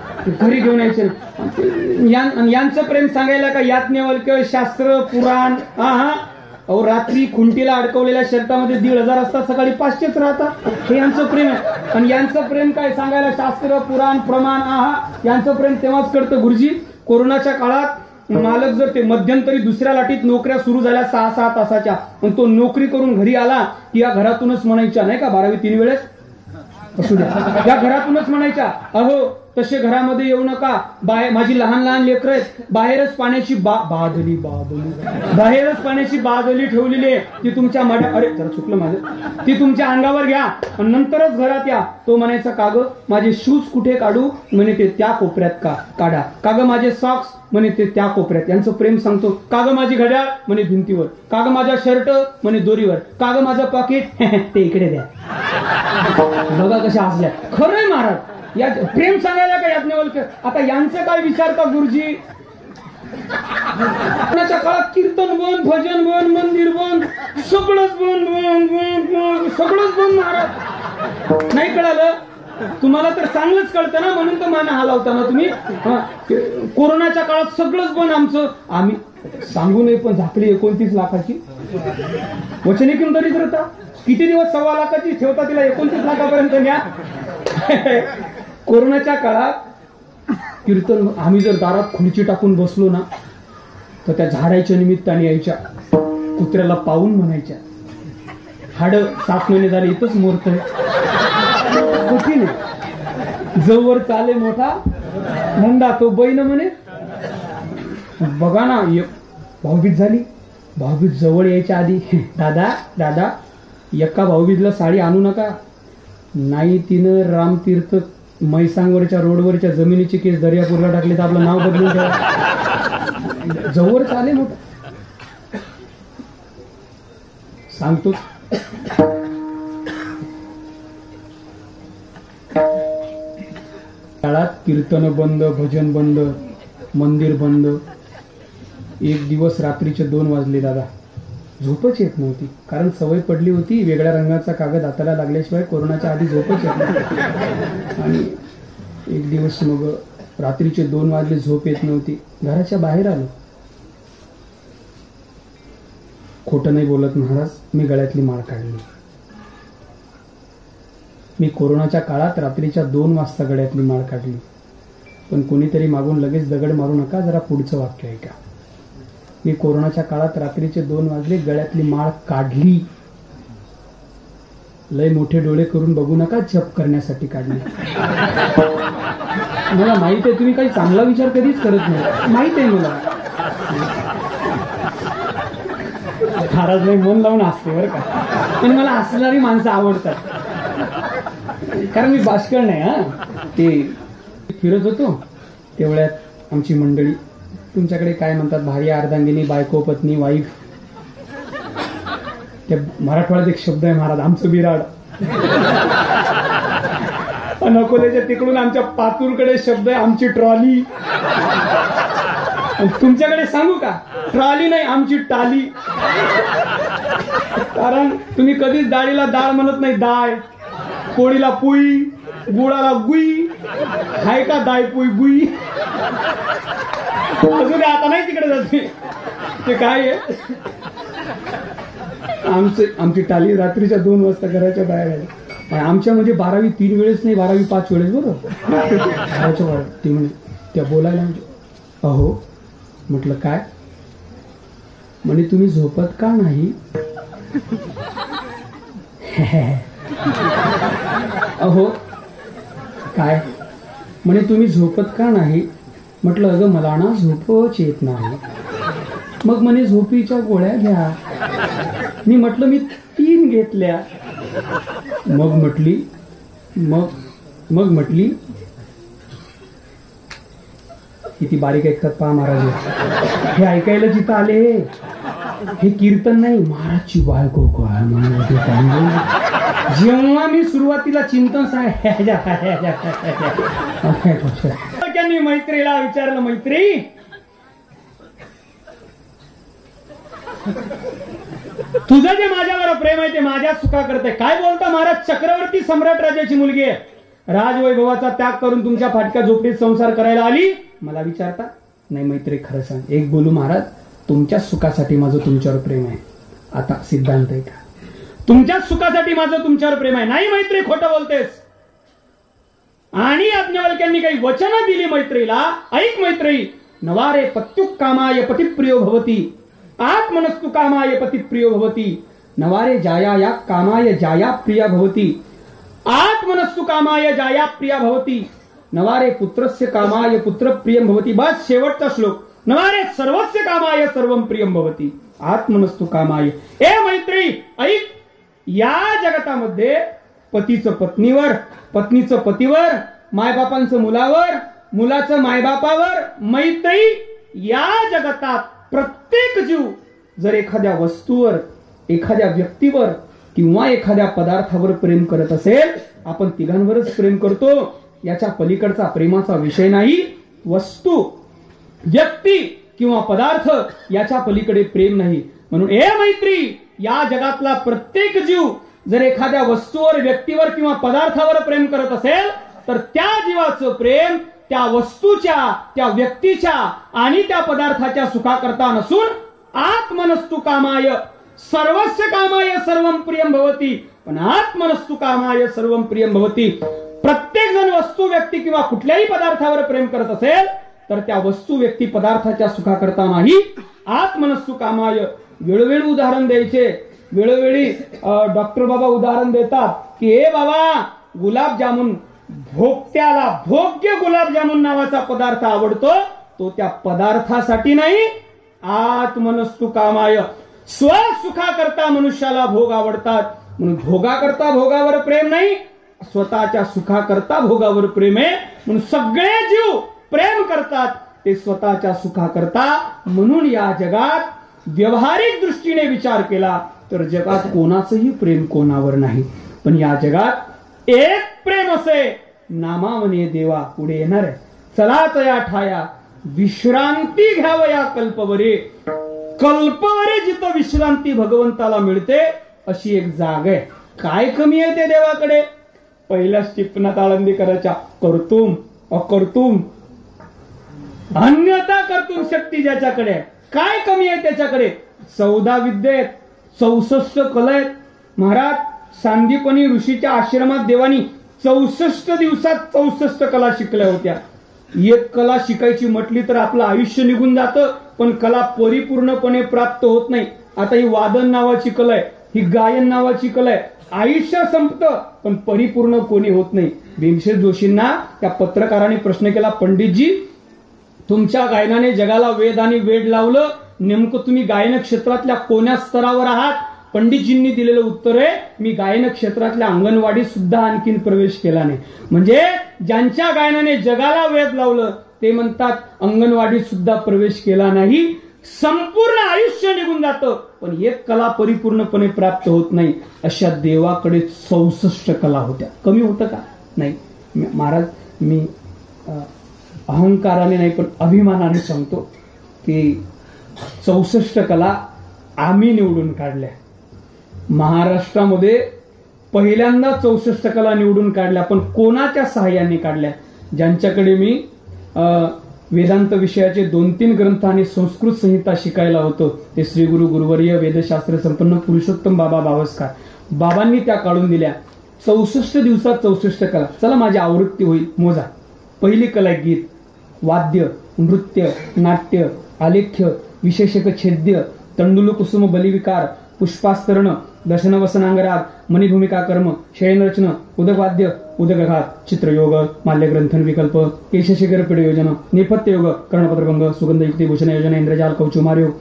घरी घेऊन यायचे. यांचं प्रेम सांगायला का याज्ञवल्क्य, शास्त्र, पुराण? अहो, रात्री खुंटीला अडकवलेल्या शर्टामध्ये 1,500 असतात, सकाळी 500च राहतात. हे यांचं प्रेम आहे. आणि यांचं प्रेम काय सांगायला शास्त्र, पुराण, प्रमाण? यांचं प्रेम तेव्हाच करतं गुरुजी. कोरोनाच्या काळात मालक जर ते मध्यंतरी दुसऱ्या लाटीत नोकऱ्या सुरू झाल्या 6-6 तासाच्या, पण तो नोकरी करून घरी आला की या घरातूनच म्हणायच्या नाही का, 12वी 3 वेळेस असू द्या, या घरातूनच म्हणायच्या, अहो तसे घरामध्ये येऊ नका, माझी लहान लहान लेकरं आहेत, बाहेरच पाण्याची बाहेरच पाण्याची बादली ठेवलेली आहे, ती तुमच्या अरे जरा चुकलं माझं, ती तुमच्या अंगावर घ्या आणि नंतरच घरात या. तो म्हणायचा, काग माझे शूज कुठे काढू? म्हणे ते त्या कोपऱ्यात काढा. काग माझे सॉक्स? म्हणे ते त्या कोपऱ्यात. यांचं प्रेम सांगतो. काग माझी घड्याळ? म्हणे भिंतीवर. काग माझा शर्ट? म्हणे दोरीवर. काग माझं पॉकेट? ते इकडे द्या. बघा कशा हसल्या. खरंय महाराज, या प्रेम सांगायला का याज्ञवल्क्य? आता यांचं काय विचारता गुरुजी? कोरोनाच्या काळात कीर्तन बंद, भजन बंद, मंदिर बंद, सगळंच बंद, सगळंच बंद महाराज. नाही कळालं? तुम्हाला तर चांगलंच कळतं ना, म्हणून तर माना हलावता ना तुम्ही. कोरोनाच्या काळात सगळंच बंद. आमचं आम्ही सांगू नये पण झाकली 29 लाखाची. वचने किंवा दरिद्रता किती दिवस 1.25 लाखाची ठेवता, तिला 29 लाखापर्यंत न्या. कोरोनाच्या काळात कीर्तन, आम्ही जर दारात खुर्ची टाकून बसलो ना तर त्या झाडाच्या निमित्ताने यायच्या, कुत्र्याला पाहून म्हणायच्या, हाड 7 महिने झाले इथंच मोरतोय. कठीण आहे. जवळ चाले मोठा धंदा तो बैन म्हणे. बघा ना, भाऊबीज झाली, भाऊबीज जवळ यायच्या आधी, दादा एका भाऊबीजला साडी आणू नका. नाही, तिनं रामतीर्थ मैसांगवरच्या रोडवरच्या जमिनीची केस दर्यापूरला टाकले तर आपलं नाव बदलून ठेवा. जवळ चाले मोठा सांगतो. काळात कीर्तन बंद, भजन बंद, मंदिर बंद. एक दिवस रात्रीचे 2 वाजले दादा, झोपच येत नव्हती. कारण सवय पडली होती, वेगळ्या रंगाचा कागद हाताला लागल्याशिवाय कोरोनाच्या आधी झोपच येत नव्हती. आणि एक दिवस मग रात्रीचे 2 वाजले, झोप येत नव्हती. घराच्या बाहेर आलो. खोटं नाही बोलत महाराज, मी गळ्यातली माळ काढली. मी कोरोनाच्या काळात रात्रीच्या 2 वाजता गळ्यातली माळ काढली. पण कोणीतरी मागून लगेच दगड मारू नका, जरा पुढचं वाक्य ऐका. मी कोरोनाच्या काळात रात्रीचे 2 वाजले, गळ्यातली माळ काढली. लय मोठे डोळे करून बघू नका, जप करण्यासाठी काढली. मला माहित आहे तुम्ही काही चांगला विचार कधीच करत नाही, माहित आहे मला. महाराज नाही मन लावून हसते बरं का, पण मला हसणारी माणसं आवडतात. कारण मी बाष्कळ नाही. ते फिरत होतो तेवढ्यात आमची मंडळी, तुमच्याकडे काय म्हणतात, भारी अर्धांगिनी, बायको, पत्नी, वाईफ. त्या मराठवाड्यात एक शब्द आहे महाराज, आमचं बिराड. अकोल्याच्या तिकडून आमच्या पातूरकडे शब्द आहे आमची ट्रॉली. तुमच्याकडे सांगू का, ट्रॉली नाही आमची टाली. कारण तुम्ही कधीच डाळीला डाळ म्हणत नाही, डाळ. पोळीला पोळी, गुळाला गुई. हाय का डाळ पोळी गुई? अजून आता नाही तिकडे जाते. ते काय आहे, आमची टाली रात्रीच्या 2 वाजता घराच्या बाहेर आली. आमच्या म्हणजे 12वी 3 वेळेस नाही, 12वी 5 वेळेस बरोबर. घराच्या बाहेर ती म्हणे, त्या बोलायला म्हणजे अहो. म्हटलं काय? म्हणे तुम्ही झोपत का नाही? अहो काय? म्हणे तुम्ही झोपत का नाही? म्हटलं अगं मला ना झोपच येत नाही. मग म्हणे झोपीच्या गोळ्या घ्या. मी म्हटलं मी 3 घेतल्या. मग म्हटली किती बारीक ऐकतात पहा महाराज. हे ऐकायला जिथं आले, हे कीर्तन नाही, महाराजची बायको काय म्हणते. जेव्हा मी सुरुवातीला चिंतन त्यांनी मैत्रीला विचारलं, मैत्री तुझं जे माझ्यावर प्रेम आहे ते माझ्या सुखा करते. काय बोलता महाराज, चक्रवर्ती सम्राट राजाची मुलगी आहे, राजवैभवाचा त्याग करून तुमच्या फाटक्या झोपडीत संसार करायला आली. मला विचारता? नाही मैत्री खरं सांग. एक बोलू महाराज, तुमच्या सुखासाठी माझं तुमच्यावर प्रेम आहे. आता सिद्धांत आहे का, तुमच्या सुखासाठी माझं तुमच्यावर प्रेम आहे. नाही मैत्री खोटं बोलतेस. आणि याज्ञवल्क्यांनी काही वचनं दिली मैत्रीला. ऐक मैत्री, नवारे पत्युक कामाय पतिप्रियो भवती, आत्मनस्तु कामाय पतिप्रियो भवती, नवारे जाया या कामाय जाया प्रिया भवती, आत्मनस्तु कामाय जाया प्रिया भवती, नवारे पुत्रस्य कामाय पुत्र प्रियम भवती. बस शेवटचा श्लोक. नवारे सर्वस्य कामाय सर्वम प्रियम भवती, आत्मनस्तु कामाय. ए मैत्री ऐक, या जगतामध्ये पतीचं पत्नीवर, पत्नीचं पतीवर, मायबापांचं मुलावर, मुलाचं मायबापावर, मैत्री या जगतात प्रत्येक जीव जर एखाद्या वस्तूवर, एखाद्या व्यक्तीवर किंवा एखाद्या पदार्थावर प्रेम करत असेल, आपण तिघांवरच प्रेम करतो. याच्या पलीकडचा प्रेमाचा विषय नाही. वस्तू, व्यक्ती किंवा पदार्थ याच्या पलीकडे प्रेम नाही. म्हणून ए मैत्री, या जगातला प्रत्येक जीव जर एखाद्या वस्तूवर, व्यक्तीवर किंवा पदार्थावर प्रेम करत असेल तर त्या जीवाचं प्रेम त्या वस्तूच्या, त्या व्यक्तीच्या आणि त्या पदार्थाच्या सुखाकरता नसून आत्मनस्तु कामाय सर्वस्य कामाय सर्वम प्रियम भवती, पण आत्मनस्तु कामाय सर्वम प्रियम भवती. प्रत्येक जण वस्तू, व्यक्ती किंवा कुठल्याही पदार्थावर प्रेम करत असेल तर त्या वस्तू, व्यक्ती, पदार्थाच्या सुखाकरता नाही, आत्मनस्तु कामाय. वेळोवेळी उदाहरण द्यायचे. वेळोवेळी डॉक्टर बाबा उदाहरण देतात की ए बाबा, गुलाबजामुन भोगत्याला भोग्य गुलाबजामुन नावाचा पदार्थ आवडतो, तो त्या पदार्थासाठी नाही, आत्मनस्तु कामाय. स्वसुखाकरता मनुष्याला भोग आवडतात. म्हणून भोगाकरता भोगावर प्रेम नाही, स्वतःच्या सुखाकरता भोगावर प्रेम आहे. म्हणून सगळे जीव प्रेम करतात ते स्वतःच्या सुखाकरता. म्हणून या जगात व्यवहारिक दृष्टीने विचार केला तर जगात कोणाचंही प्रेम कोणावर नाही. पण या जगात एक प्रेम असे, नामावने देवा. पुढे येणार आहे, चला तया ठाया विश्रांती घ्यावया कल्पवरे. कल्पवरे जिथं विश्रांती भगवंताला मिळते अशी एक जागा आहे. काय कमी आहे ते देवाकडे? पहिल्याच टिपणात आळंदी करायच्या, कर्तुम अकर्तुम अन्यथा कर्तुम शक्ती ज्याच्याकडे. काय कमी आहे त्याच्याकडे? 14 विद्या आहेत, 64 कला आहेत. महाराज सांदीपनी ऋषीच्या आश्रमात देवानी 64 दिवसात 64 कला शिकल्या होत्या. एक कला शिकायची म्हटली तर आपलं आयुष्य निघून जातं, पण कला परिपूर्णपणे प्राप्त होत नाही. आता ही वादन नावाची कला आहे, ही गायन नावाची कला आहे. आयुष्य संपतं पण परिपूर्ण कोणी होत नाही. भीमसेन जोशींना त्या पत्रकाराने प्रश्न केला, पंडितजी तुमच्या गायनाने जगाला वेद आणि वेड लावलं, नेमकं तुम्ही गायन क्षेत्रातल्या कोण्या स्तरावर आहात? पंडितजींनी दिलेलं उत्तर आहे, मी गायन क्षेत्रातल्या अंगणवाडीत सुद्धा आणखीन प्रवेश केला नाही. म्हणजे ज्यांच्या गायनाने जगाला वेद लावलं ते म्हणतात अंगणवाडीत सुद्धा प्रवेश केला नाही. संपूर्ण आयुष्य निघून जातं पण एक कला परिपूर्णपणे प्राप्त होत नाही. अशा देवाकडे 64 कला होत्या. कमी होतं का? नाही. महाराज मी अहंकाराने नाही पण अभिमानाने सांगतो की 64 कला आम्ही निवडून काढल्या. महाराष्ट्रामध्ये पहिल्यांदा 64 कला निवडून काढल्या. पण कोणाच्या सहाय्याने काढल्या? ज्यांच्याकडे मी वेदांत विषयाचे 2-3 ग्रंथ आणि संस्कृत संहिता शिकायला होतो ते श्री गुरु गुरुवर्य वेदशास्त्र संपन्न पुरुषोत्तम बाबा बावस्कर बाबांनी त्या काढून दिल्या. 64 दिवसात 64 कला. चला माझी आवृत्ती होईल, मोजा. पहिली कला गीत, वाद्य, नृत्य, नाट्य, आलेख्य, विशेषक छेद्य, तंडुल कुसुम बलिविकार, पुष्पास्तरण, दशनवसनांगराग, मणिभूमिका कर्म, शयनरचना, उदकवाद्य, उदकघात, चित्रयोग, माल्यग्रंथन विकल्प, केशशिखर पिढयोजन, नेपथ्ययोग, कर्णपत्रभंग, सुगंधयुक्ती भूषण योजना, इंद्रजाल कौचुमार्योग,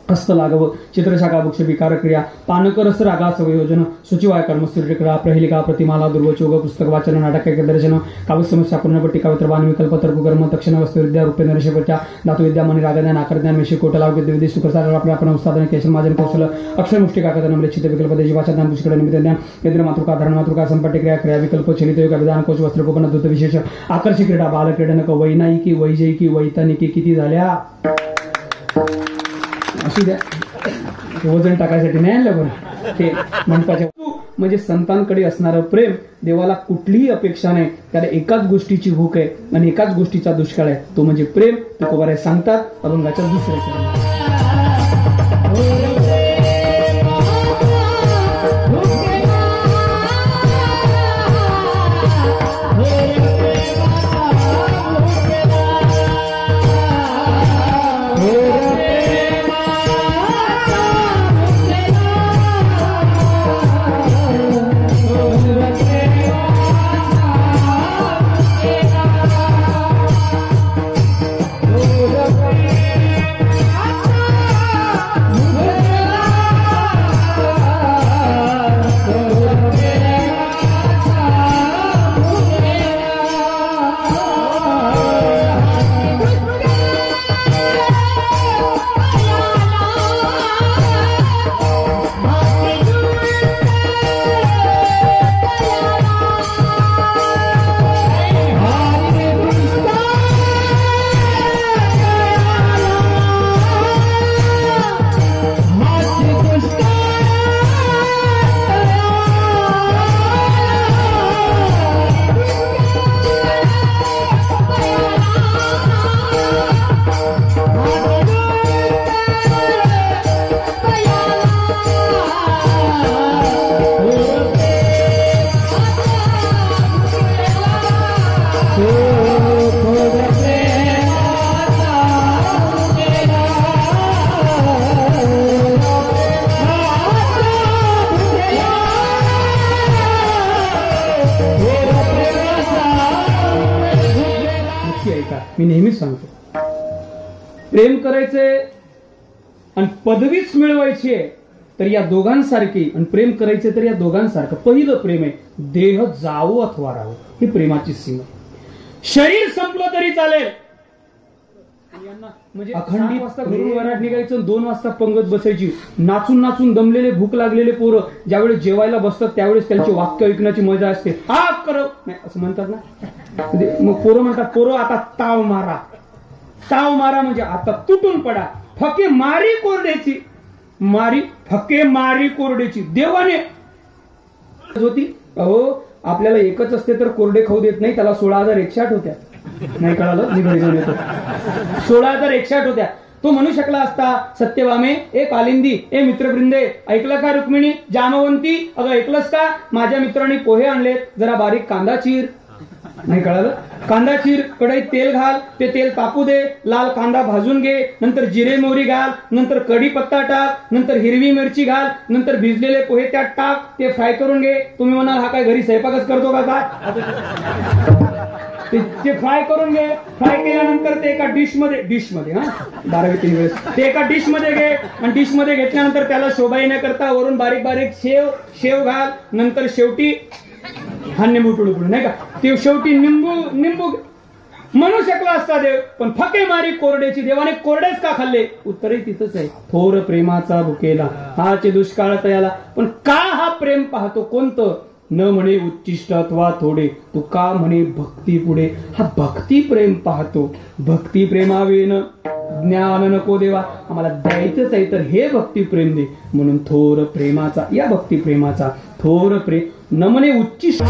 हस्तलाघव, चित्रशाखा वृक्ष विकार क्रिया, पानकरस रागा संयोजन, सूचिवाय कर्म सूर्यक्रिया, प्रहेलिका, प्रतिमाला, दुर्वचोग, पुस्तक वाचन, नाटक दर्शन, काव्य समस्या पूर्णपट्टी, काव्यत्रबान विकल्प, तर्ककर्म, तक्षण वस्तुविद्या, रूपे नरशेपच्या, धातुविद्या, मणी रागज्ञान, आकारज्ञान, मेशी कोटलाव, विद्याविधी, सुखसार, आपण उत्सादन, केशर माजन कौशल, अक्षर मुष्टिका कथन, लिखित विकल्प, देशी भाषा ज्ञान, पुष्कळ निमित्त ज्ञान, केंद्र मातृका, धरण मातृका, संपट्टी क्रिया, क्रिया विकल्प, चलितयोग, विधान कोश, वस्त्रकोपन, दूत विशेष, आकर्षक क्रीडा, बालक्रीडनक, वैनायिकी, वैजयिकी, वैतानिकी किती झाल्या? असू द्या, वजन टाकायसाठी नाही आणलं बरं. ते मंडपाच्या म्हणजे संतांकडे असणारं प्रेम. देवाला कुठलीही अपेक्षा नाही, त्याला एकाच गोष्टीची भूक आहे आणि एकाच गोष्टीचा दुष्काळ आहे, तो म्हणजे प्रेम. तुकोबाराय सांगतात अभंगाच्या दुसऱ्या मी नेहमीच सांगतो, प्रेम करायचंय आणि पदवीच मिळवायची आहे तर या दोघांसारखी, आणि प्रेम करायचे तर या दोघांसारखं. पहिलं प्रेम आहे देह जावो अथवा राहो, ही प्रेमाची सीमा. शरीर संपलं तरी चालेल. म्हणजे अखंडित वाजता घरून वराड निघायचं, 2 वाजता पंगत बसायची. नाचून नाचून दमलेले भूक लागलेले पोरं ज्यावेळेस जेवायला बसतात त्यावेळेस त्यांचे वाक्य ऐकण्याची मजा असते. हा करव नाही असं म्हणतात ना, मग पोरं म्हणतात, पोरं आता ताव मारा. ताव मारा म्हणजे आता तुटून पडा. फके मारी कोरड्याची, मारी फके मारी कोरड्याची देवाने होती. अहो आपल्याला एकच असते तर कोरडे खाऊ देत नाही, त्याला 16,108 होत्या. नाही कळालं, मी घरी जाऊन येतो. 16,108 होत्या. तो म्हणू शकला असता, सत्यवामे ए कालिंदी ए मित्रवृंदे, ऐकलं का रुक्मिणी जामवंती, अगं ऐकलंस का, माझ्या मित्रांनी पोहे आणलेत, जरा बारीक कांदा चीर. नाही कळालं? कांदा चिर, कढईत तेल घाल, ते तेल तापू दे, लाल कांदा भाजून घे, नंतर जिरे मोहरी घाल, नंतर कढीपत्ता टाक, नंतर हिरवी मिरची घाल, नंतर भिजलेले पोहे त्यात टाक, ते फ्राय करून घे. तुम्ही म्हणाल हा काय घरी स्वयंपाकच करतो का काय? ते फ्राय करून घे. फ्राय केल्यानंतर ते एका डिशमध्ये हा 12-3 वेळेस ते एका डिशमध्ये घे, आणि डिशमध्ये घेतल्यानंतर त्याला शोभा येण्याकरता वरून बारीक बारीक शेव घाल. नंतर शेवटी हा निंबू पिळू नाही का, ते शेवटी निंबू म्हणू शकला असता देव, पण फके मारी कोरड्याची, देवाने कोरडेच का खाल्ले? उत्तरही तिथंच आहे. थोर प्रेमाचा भुकेला हाचे दुष्काळ तयाला. पण का हा प्रेम पाहतो? कोणतं? न म्हणे उच्चिष्ट अथवा थोडे, तू का म्हणे भक्ती पुढे. हा भक्ती प्रेम पाहतो. भक्ती प्रेमावेन ज्ञान नको देवा, आम्हाला द्यायचंच आहे तर हे भक्ती प्रेम दे. म्हणून थोर प्रेमाचा, या भक्ती प्रेमाचा थोर प्रेम. न म्हणे उच्चिष्ट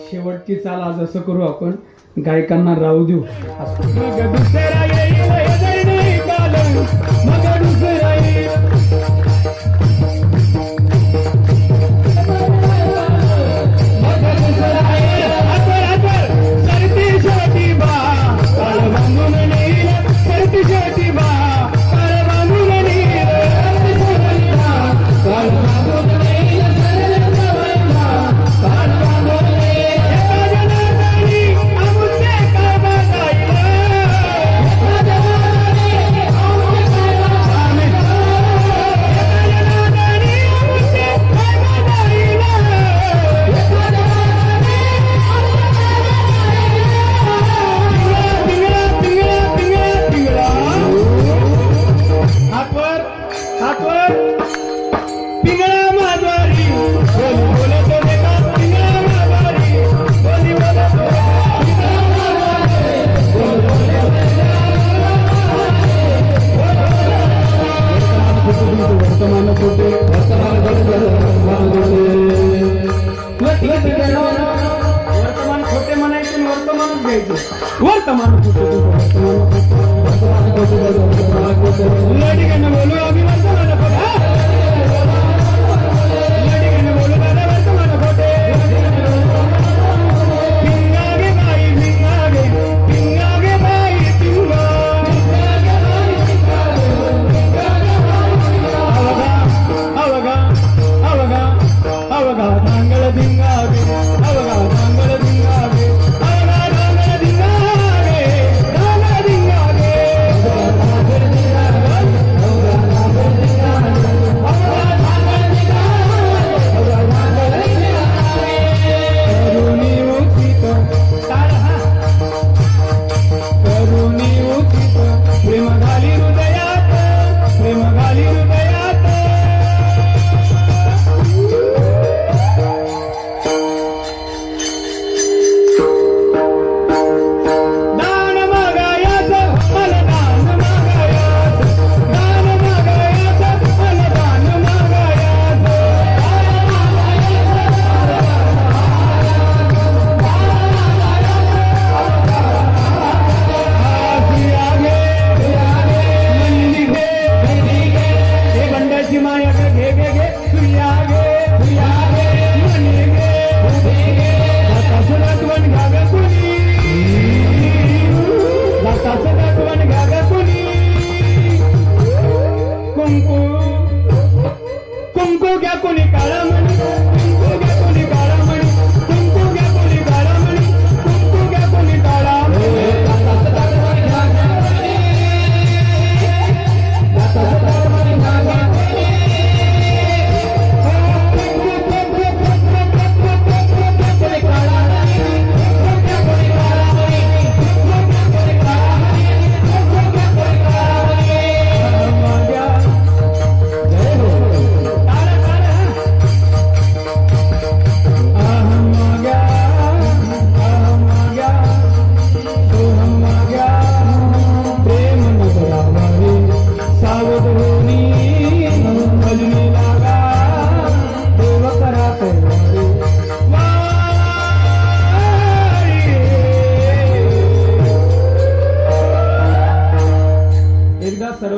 शेवटची चाल आज असं करू आपण, गायकांना राहू देऊ.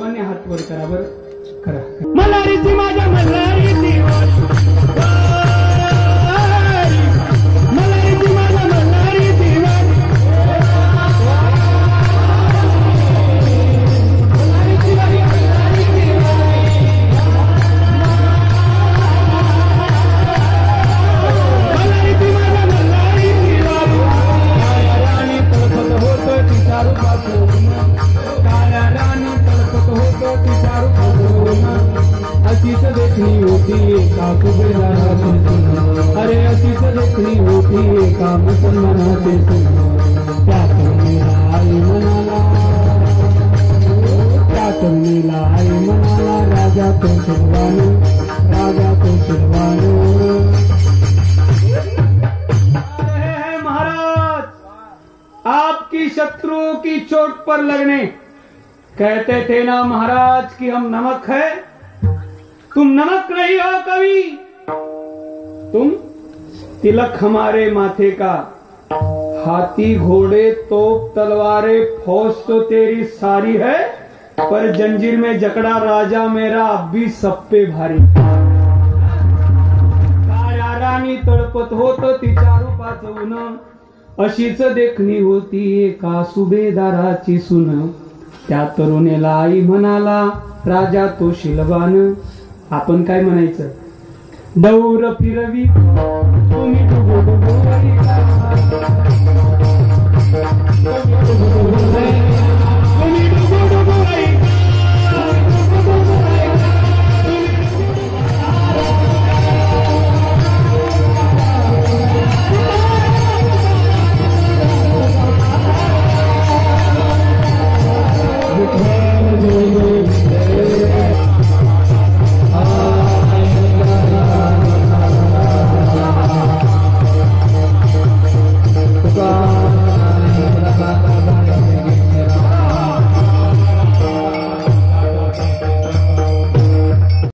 सर्वांनी हात वर करा बरं, करा. मल्हारीची माझ्या मल्हारीची मल्हारीची माझ्या मल्हारीची अशीच देखणी होती एका सुभेदाराची सून. अरे अशीच देखणी होती एका मुसलमानाची सून. त्या तरुणीला आई म्हणाला, त्या तरुणीला आई म्हणाला, राजा तो शिलवान, राजा तो शिलवान. महाराज, आपकी शत्रु की चोट पर लगने कहते थे ना महाराज कि हम नमक है. तुम नमक नहीं हो कवि, तुम तिलक हमारे माथे का. हाथी घोड़े तोप तलवारें फौज तो तेरी सारी है, पर जंजीर में जकड़ा राजा मेरा अब भी सब पे भारी. काळ्या राणी तळपत होत तिच्या रूपाचं ऊन. अशीच देखणी होती एका सुभेदाराची सून. त्या तरुणीला आई म्हणाला, राजा तो शिलवान. आपण काय म्हणायचं? दौर फिरवी तुम्ही